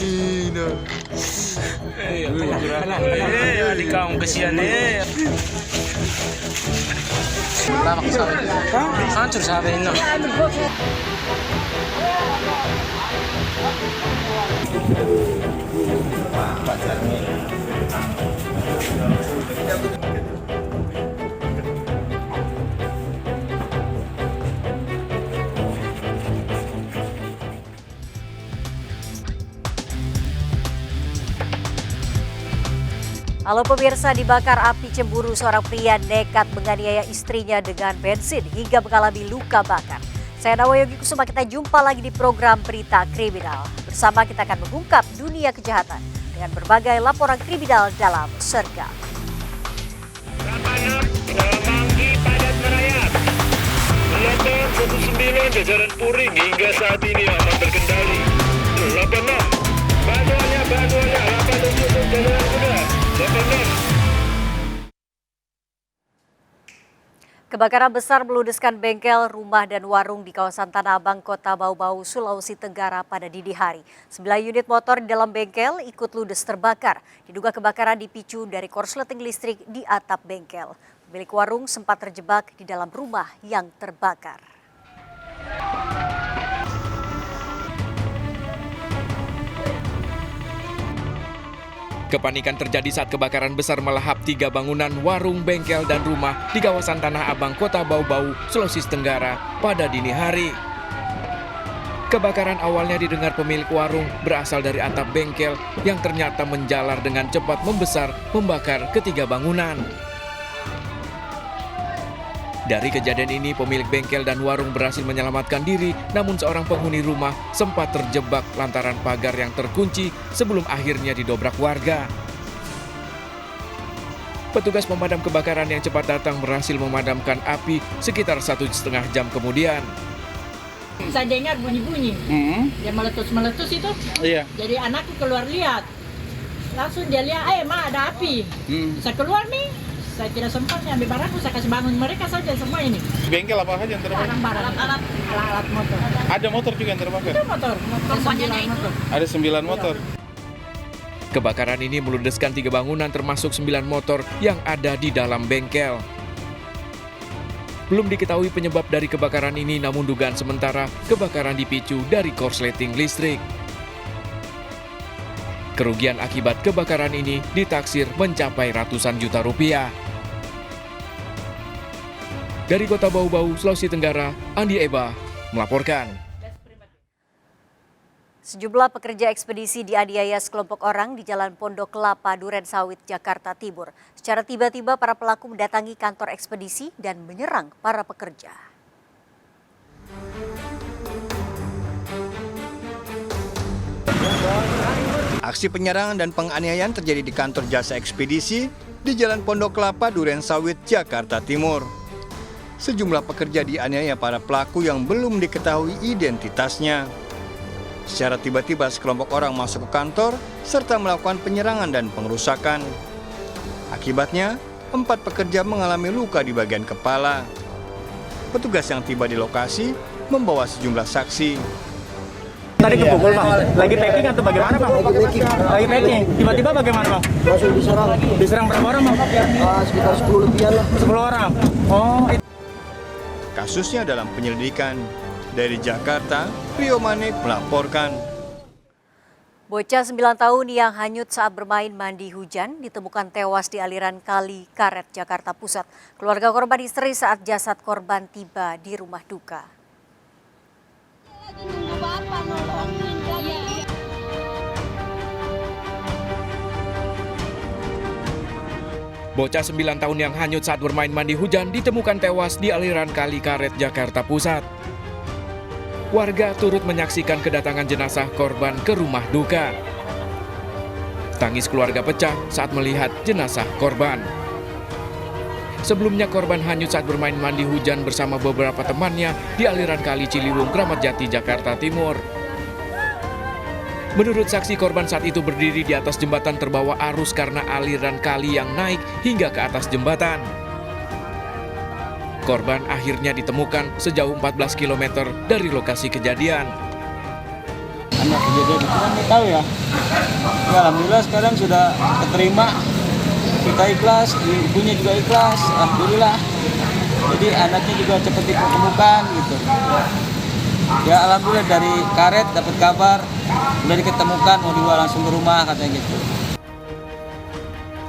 Ina. Adik kamu kesian Lama kasama. Hancur sabi no. Halo pemirsa, dibakar api cemburu seorang pria nekat menganiaya istrinya dengan bensin hingga mengalami luka bakar. Saya Nawayogi Kusuma, kita jumpa lagi di program Berita Kriminal. Bersama kita akan mengungkap dunia kejahatan dengan berbagai laporan kriminal dalam Sergap. Semanggi padat merayap. Gelombang 19 jajaran Puring hingga saat ini aman terkendali. 86 Banduannya 87 jajaran Kuda 86. Kebakaran besar meludeskan bengkel, rumah, dan warung di kawasan Tanah Abang, Kota Bau-Bau, Sulawesi Tenggara pada dini hari. 9 unit motor di dalam bengkel ikut ludes terbakar. Diduga kebakaran dipicu dari korsleting listrik di atap bengkel. Pemilik warung sempat terjebak di dalam rumah yang terbakar. Kepanikan terjadi saat kebakaran besar melahap 3 bangunan warung, bengkel, dan rumah di kawasan Tanah Abang, Kota Bau-Bau, Sulawesi Tenggara pada dini hari. Kebakaran awalnya didengar pemilik warung berasal dari atap bengkel yang ternyata menjalar dengan cepat membesar membakar ketiga bangunan. Dari kejadian ini, pemilik bengkel dan warung berhasil menyelamatkan diri, namun seorang penghuni rumah sempat terjebak lantaran pagar yang terkunci sebelum akhirnya didobrak warga. Petugas pemadam kebakaran yang cepat datang berhasil memadamkan api sekitar 1,5 jam kemudian. Saya dengar bunyi-bunyi, dia meletus-meletus itu. Iya. Jadi anakku keluar lihat, langsung dia lihat, Ma ada api. Saya keluar nih. Saya tidak sempat ambil barangku, saya kasih bangun mereka saja semua ini. Bengkel apa aja yang terbakar? Barang-barang, alat-alat motor. Ada motor juga yang terbakar? Itu motor 9 motor. Ada 9 motor. Kebakaran ini meludeskan 3 bangunan termasuk 9 motor yang ada di dalam bengkel. Belum diketahui penyebab dari kebakaran ini, namun dugaan sementara kebakaran dipicu dari korsleting listrik. Kerugian akibat kebakaran ini ditaksir mencapai ratusan juta rupiah. Dari Kota Bau-Bau, Sulawesi Tenggara, Andi Eba melaporkan. Sejumlah pekerja ekspedisi dianiaya sekelompok orang di Jalan Pondok Kelapa, Duren Sawit, Jakarta Timur. Secara tiba-tiba para pelaku mendatangi kantor ekspedisi dan menyerang para pekerja. Aksi penyerangan dan penganiayaan terjadi di kantor jasa ekspedisi di Jalan Pondok Kelapa, Duren Sawit, Jakarta Timur. Sejumlah pekerja dianiaya para pelaku yang belum diketahui identitasnya. Secara tiba-tiba sekelompok orang masuk ke kantor serta melakukan penyerangan dan pengerusakan. Akibatnya, 4 pekerja mengalami luka di bagian kepala. Petugas yang tiba di lokasi membawa sejumlah saksi. Tadi kepukul Bang, lagi packing atau bagaimana Bang? Lagi packing, tiba-tiba bagaimana Bang? Langsung diserang. Diserang berapa orang Bang? Sekitar 10 lebihan lah. 10 orang. Oh. Kasusnya dalam penyelidikan. Dari Jakarta, Rio Manik melaporkan. Bocah 9 tahun yang hanyut saat bermain mandi hujan ditemukan tewas di aliran Kali Karet, Jakarta Pusat. Keluarga korban histeris saat jasad korban tiba di rumah duka. Bocah 9 tahun yang hanyut saat bermain mandi hujan ditemukan tewas di aliran Kali Karet, Jakarta Pusat. Warga turut menyaksikan kedatangan jenazah korban ke rumah duka. Tangis keluarga pecah saat melihat jenazah korban. Sebelumnya korban hanyut saat bermain mandi hujan bersama beberapa temannya di aliran Kali Ciliwung, Kramat Jati, Jakarta Timur. Menurut saksi, korban saat itu berdiri di atas jembatan terbawa arus karena aliran kali yang naik hingga ke atas jembatan. Korban akhirnya ditemukan sejauh 14 km dari lokasi kejadian. anak kejadian itu kan nggak tahu ya. Ya alhamdulillah sekarang sudah keterima, kita ikhlas, ibunya juga ikhlas, alhamdulillah. Jadi anaknya juga cepat ditemukan gitu. Ya alhamdulillah dari karet dapat kabar udah diketemukan, mau dibawa langsung ke rumah katanya gitu.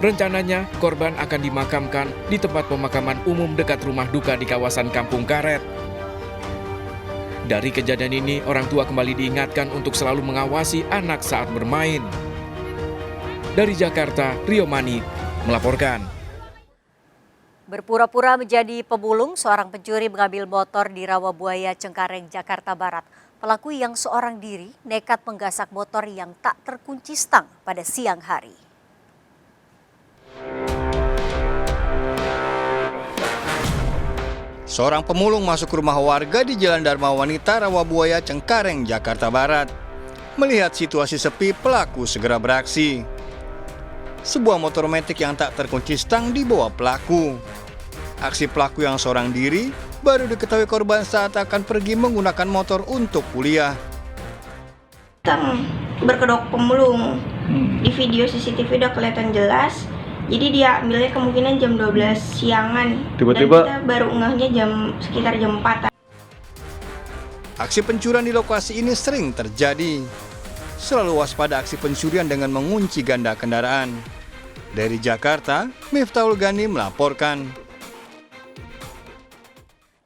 Rencananya, korban akan dimakamkan di tempat pemakaman umum dekat rumah duka di kawasan Kampung Karet. Dari kejadian ini, orang tua kembali diingatkan untuk selalu mengawasi anak saat bermain. Dari Jakarta, Rio Mani melaporkan. Berpura-pura menjadi pemulung, seorang pencuri mengambil motor di Rawabuaya, Cengkareng, Jakarta Barat. Pelaku yang seorang diri nekat menggasak motor yang tak terkunci stang pada siang hari. Seorang pemulung masuk ke rumah warga di Jalan Dharma Wanita, Rawabuaya, Cengkareng, Jakarta Barat. Melihat situasi sepi, pelaku segera beraksi. Sebuah motor metik yang tak terkunci stang dibawa pelaku. Aksi pelaku yang seorang diri baru diketahui korban saat akan pergi menggunakan motor untuk kuliah. Berkedok pemulung. Di video CCTV udah kelihatan jelas. Jadi dia ambilnya kemungkinan jam 12 siangan. Tiba-tiba dan kita baru ngehnya sekitar jam 4. Aksi pencurian di lokasi ini sering terjadi. Selalu waspada aksi pencurian dengan mengunci ganda kendaraan. Dari Jakarta, Miftahul Gani melaporkan.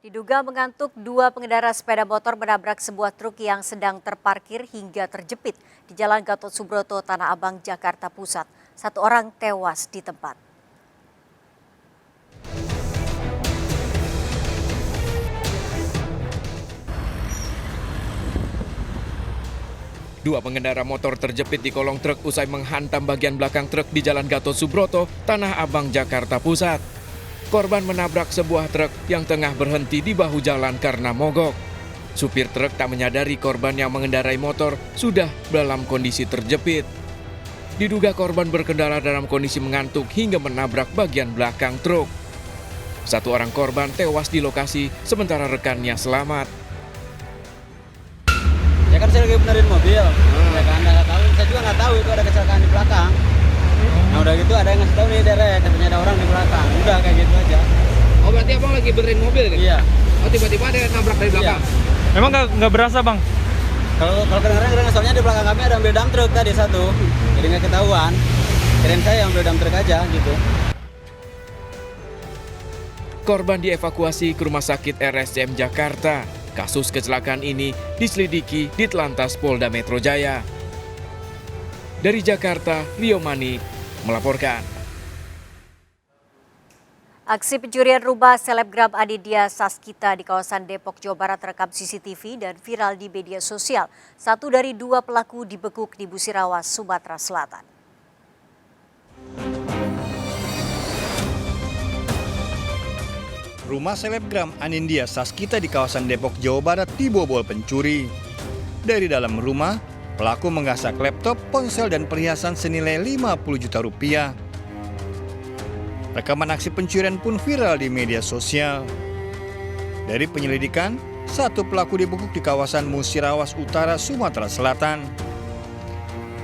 Diduga mengantuk, dua pengendara sepeda motor menabrak sebuah truk yang sedang terparkir hingga terjepit di Jalan Gatot Subroto, Tanah Abang, Jakarta Pusat. Satu orang tewas di tempat. Dua pengendara motor terjepit di kolong truk usai menghantam bagian belakang truk di Jalan Gatot Subroto, Tanah Abang, Jakarta Pusat. Korban menabrak sebuah truk yang tengah berhenti di bahu jalan karena mogok. Supir truk tak menyadari korban yang mengendarai motor sudah dalam kondisi terjepit. Diduga korban berkendara dalam kondisi mengantuk hingga menabrak bagian belakang truk. Satu orang korban tewas di lokasi, sementara rekannya selamat. Ya kan saya lagi benerin mobil, ya kan nggak tahu, saya juga nggak tahu itu ada kecelakaan di belakang. Nah udah gitu ada yang ngasih tahu nih derek, katanya ada orang di belakang. Udah kayak gitu aja. Oh berarti abang lagi benerin mobil kan? Iya. Oh tiba-tiba ada yang nabrak dari belakang? Iya. Emang nggak berasa bang? Kalau kedengeran soalnya di belakang kami ada mobil dump truck tadi satu, jadi nggak ketahuan. Kirain saya yang mobil dump truck aja gitu. Korban dievakuasi ke Rumah Sakit RSCM Jakarta. Kasus kecelakaan ini diselidiki di Telantas Polda Metro Jaya. Dari Jakarta, Rio Mani melaporkan. Aksi pencurian rumah selebgram Anindya Sasmita di kawasan Depok, Jawa Barat terekam CCTV dan viral di media sosial. Satu dari dua pelaku dibekuk di Musirawas, Sumatera Selatan. Rumah selebgram Anindya Sasmita di kawasan Depok, Jawa Barat dibobol pencuri. Dari dalam rumah, pelaku menggasak laptop, ponsel, dan perhiasan senilai 50 juta rupiah. Rekaman aksi pencurian pun viral di media sosial. Dari penyelidikan, satu pelaku dibekuk di kawasan Musirawas Utara, Sumatera Selatan.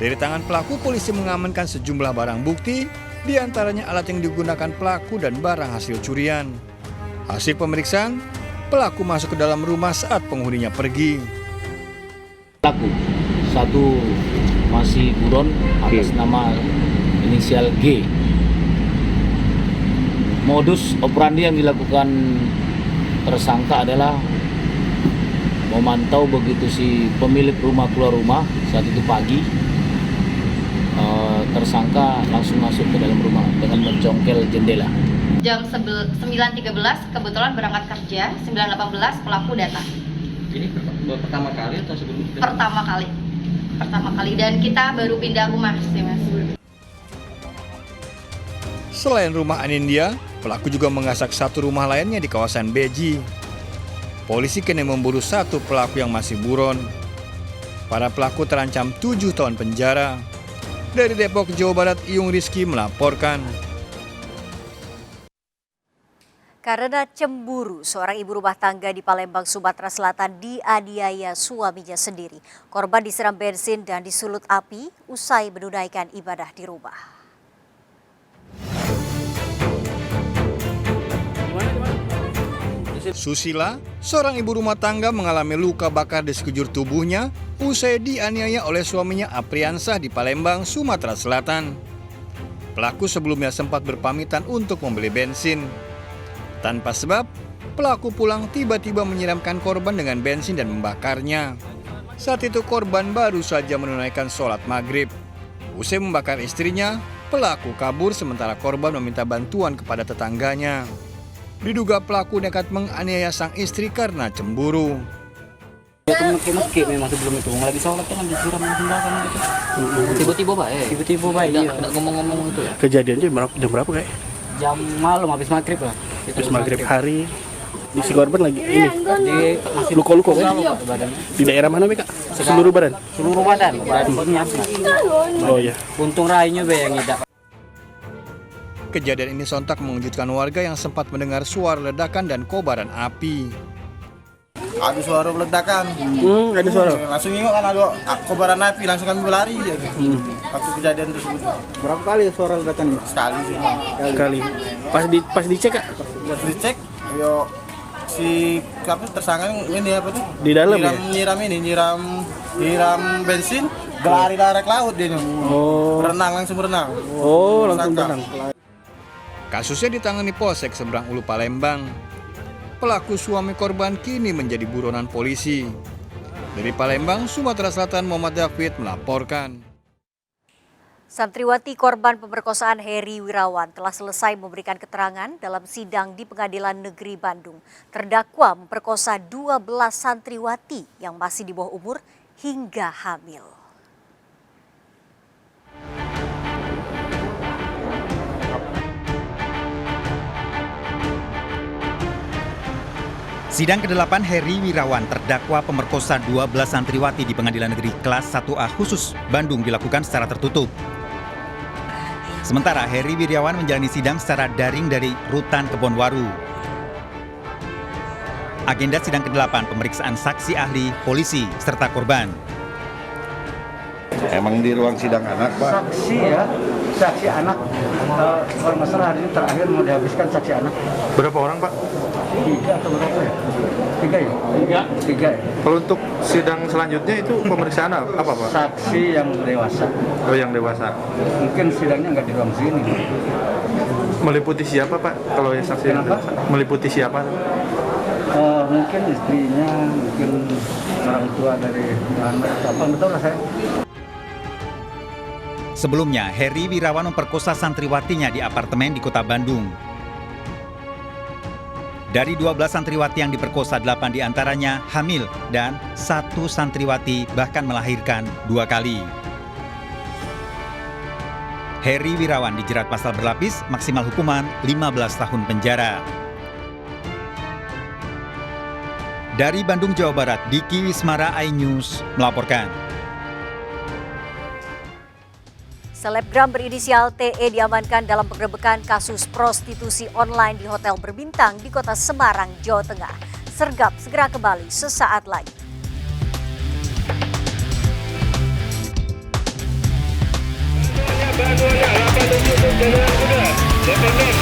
Dari tangan pelaku, polisi mengamankan sejumlah barang bukti, di antaranya alat yang digunakan pelaku dan barang hasil curian. Hasil pemeriksaan, pelaku masuk ke dalam rumah saat penghuninya pergi. Pelaku, satu masih buron atas nama inisial G. Modus operandi yang dilakukan tersangka adalah memantau begitu si pemilik rumah keluar rumah saat itu pagi. Tersangka langsung masuk ke dalam rumah dengan mencongkel jendela. Jam 9.13 kebetulan berangkat kerja, 9.18 pelaku datang. Ini pertama kali atau sebelumnya? Pertama kali dan kita baru pindah rumah sih mas. Selain rumah Anindya, pelaku juga menggasak satu rumah lainnya di kawasan Beji. Polisi kini memburu satu pelaku yang masih buron. Para pelaku terancam 7 tahun penjara. Dari Depok, Jawa Barat, Iyung Rizky melaporkan. Karena cemburu, seorang ibu rumah tangga di Palembang, Sumatera Selatan dianiaya suaminya sendiri. Korban disiram bensin dan disulut api usai menunaikan ibadah di rumah. Susila, seorang ibu rumah tangga mengalami luka bakar di sekujur tubuhnya usai dianiaya oleh suaminya Apriansah di Palembang, Sumatera Selatan. Pelaku sebelumnya sempat berpamitan untuk membeli bensin. Tanpa sebab, pelaku pulang tiba-tiba menyiramkan korban dengan bensin dan membakarnya. Saat itu korban baru saja menunaikan sholat maghrib. Usai membakar istrinya, pelaku kabur sementara korban meminta bantuan kepada tetangganya. Diduga pelaku nekat menganiaya sang istri karena cemburu. Itu meski memang sebelum itu lagi sholat kan disiram tembakan gitu. Tiba-tiba Pak, tiba-tiba Pak, enggak ngomong-ngomong itu ya. Kejadiannya jam berapa kayak? Jam malam habis maghrib lah. Habis maghrib hari. Di si korban lagi ini. Masih luka-luka kan? Di daerah mana Kak? Seluruh badan. Seluruh badan. Oh iya. Untung rainya be yang ngidak. Kejadian ini sontak mengejutkan warga yang sempat mendengar suara ledakan dan kobaran api. Ada suara ledakan. Ada suara. Langsung nengok kan ada kobaran api, langsung kami berlari ya. Waktu kejadian tersebut. Berapa kali suara ledakan? Sekali sih. Sekali. Pas dicek Kak? Pas dicek, yo si tersangka ini apa tuh? Di dalam nyiram bensin, lari direct laut dia. Oh. Langsung berenang. Oh, langsung berenang. Kasusnya ditangani Polsek Seberang Ulu Palembang. Pelaku suami korban kini menjadi buronan polisi. Dari Palembang, Sumatera Selatan, Muhammad David melaporkan. Santriwati korban pemerkosaan Heri Wirawan telah selesai memberikan keterangan dalam sidang di Pengadilan Negeri Bandung. Terdakwa memperkosa 12 santriwati yang masih di bawah umur hingga hamil. Sidang ke-8 Heri Wirawan terdakwa pemerkosa 12 santriwati di Pengadilan Negeri Kelas 1A khusus Bandung dilakukan secara tertutup. Sementara Heri Wirawan menjalani sidang secara daring dari Rutan Kebonwaru. Agenda sidang ke-8 pemeriksaan saksi ahli, polisi, serta korban. Emang di ruang sidang anak, Pak? Saksi anak. Kalau masalah hari ini terakhir mau dihabiskan saksi anak. Berapa orang, Pak? 3 atau berapa ya? 3 ya? 3 ya. Kalau untuk sidang selanjutnya itu pemeriksaan apa, Pak? Saksi yang dewasa. Oh, yang dewasa. Mungkin sidangnya nggak di ruang sini. Meliputi siapa, Pak? Kalau yang saksi yang dewasa? Meliputi siapa? Mungkin istrinya, mungkin orang tua dari anak. Apa betul lah saya. Sebelumnya, Heri Wirawan memperkosa santriwatinya di apartemen di Kota Bandung. Dari 12 santriwati yang diperkosa, 8 diantaranya hamil dan 1 santriwati bahkan melahirkan 2 kali. Heri Wirawan dijerat pasal berlapis, maksimal hukuman 15 tahun penjara. Dari Bandung, Jawa Barat, Diki Wismara, iNews melaporkan. Selebgram berinisial TE diamankan dalam penggerebekan kasus prostitusi online di hotel berbintang di Kota Semarang, Jawa Tengah. Sergap segera kembali sesaat lagi. Bantuannya 8 untuk jalan muda.